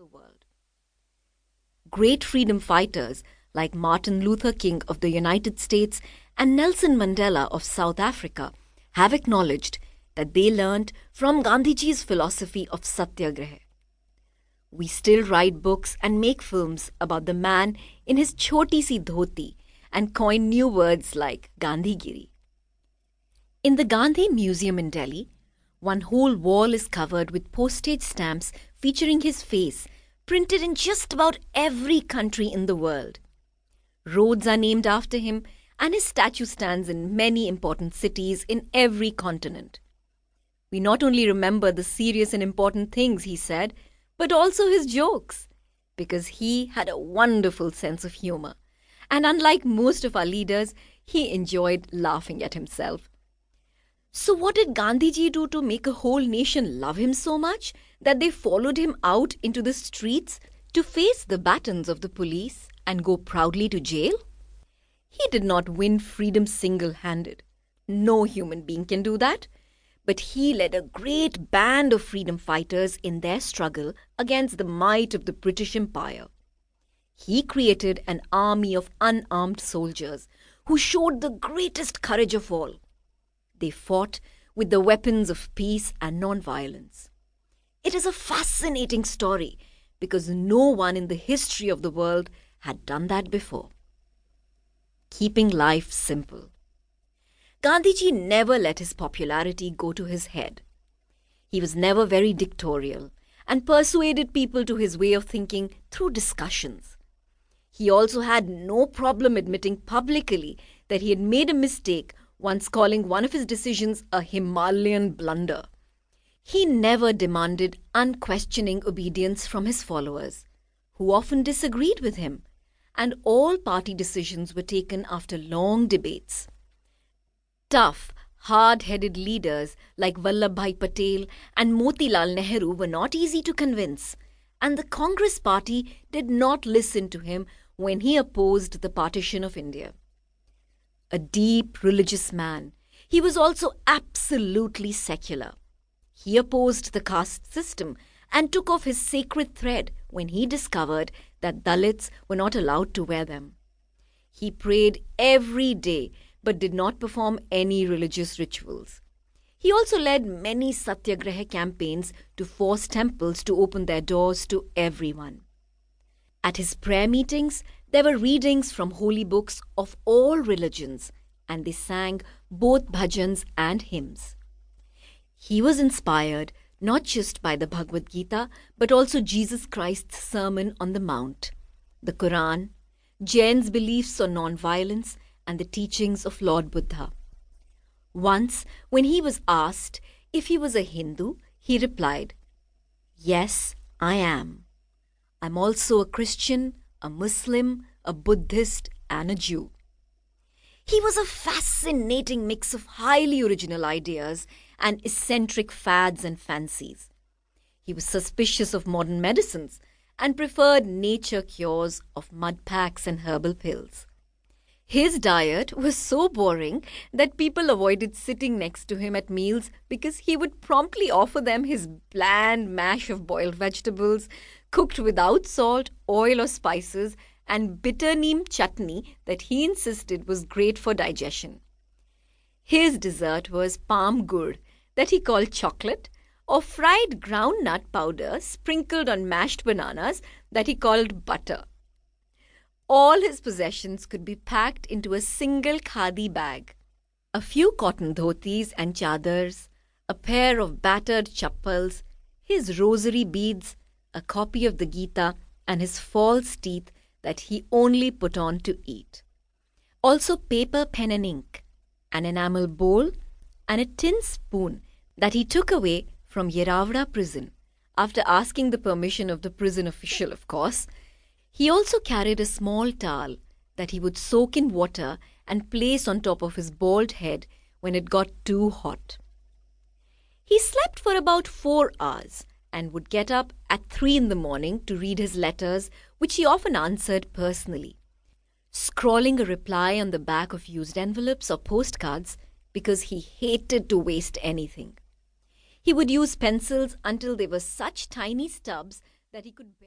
the world. Great freedom fighters like Martin Luther King of the United States and Nelson Mandela of South Africa have acknowledged that they learned from Gandhiji's philosophy of satyagraha. We still write books and make films about the man in his choti si dhoti and coin new words like gandhigiri. In the Gandhi Museum in Delhi, one whole wall is covered with postage stamps featuring his face, printed in just about every country in the world. Roads are named after him, and his statue stands in many important cities in every continent. We not only remember the serious and important things he said, but also his jokes, because he had a wonderful sense of humor. And unlike most of our leaders, he enjoyed laughing at himself. So what did Gandhiji do to make a whole nation love him so much that they followed him out into the streets to face the batons of the police and go proudly to jail? He did not win freedom single-handed. No human being can do that. But he led a great band of freedom fighters in their struggle against the might of the British Empire. He created an army of unarmed soldiers who showed the greatest courage of all. They fought with the weapons of peace and non-violence. It is a fascinating story because no one in the history of the world had done that before. Keeping life simple. Gandhiji never let his popularity go to his head. He was never very dictatorial and persuaded people to his way of thinking through discussions. He also had no problem admitting publicly that he had made a mistake, once calling one of his decisions a Himalayan blunder. He never demanded unquestioning obedience from his followers, who often disagreed with him, and all party decisions were taken after long debates. Tough, hard-headed leaders like Vallabhbhai Patel and Motilal Nehru were not easy to convince, and the Congress party did not listen to him when he opposed the partition of India. A deep religious man, he was also absolutely secular. He opposed the caste system and took off his sacred thread when he discovered that Dalits were not allowed to wear them. He prayed every day but did not perform any religious rituals. He also led many satyagraha campaigns to force temples to open their doors to everyone. At his prayer meetings, there were readings from holy books of all religions, and they sang both bhajans and hymns. He was inspired not just by the Bhagavad Gita, but also Jesus Christ's Sermon on the Mount, the Quran, Jain's beliefs on non-violence, and the teachings of Lord Buddha. Once, when he was asked if he was a Hindu, he replied, "Yes, I am. I'm also a Christian, a Muslim, a Buddhist, and a Jew." He was a fascinating mix of highly original ideas and eccentric fads and fancies. He was suspicious of modern medicines and preferred nature cures of mud packs and herbal pills. His diet was so boring that people avoided sitting next to him at meals because he would promptly offer them his bland mash of boiled vegetables, cooked without salt, oil, or spices, and bitter neem chutney that he insisted was great for digestion. His dessert was palm gur, that he called chocolate, or fried ground nut powder sprinkled on mashed bananas that he called butter. All his possessions could be packed into a single khadi bag. A few cotton dhotis and chadars, a pair of battered chappals, his rosary beads, a copy of the Gita, and his false teeth that he only put on to eat. Also paper, pen and ink, an enamel bowl, and a tin spoon that he took away from Yeravada prison, after asking the permission of the prison official, of course. He also carried a small towel that he would soak in water and place on top of his bald head when it got too hot. He slept for about 4 hours and would get up at 3 in the morning to read his letters, which he often answered personally, scrawling a reply on the back of used envelopes or postcards because he hated to waste anything. He would use pencils until they were such tiny stubs that he could barely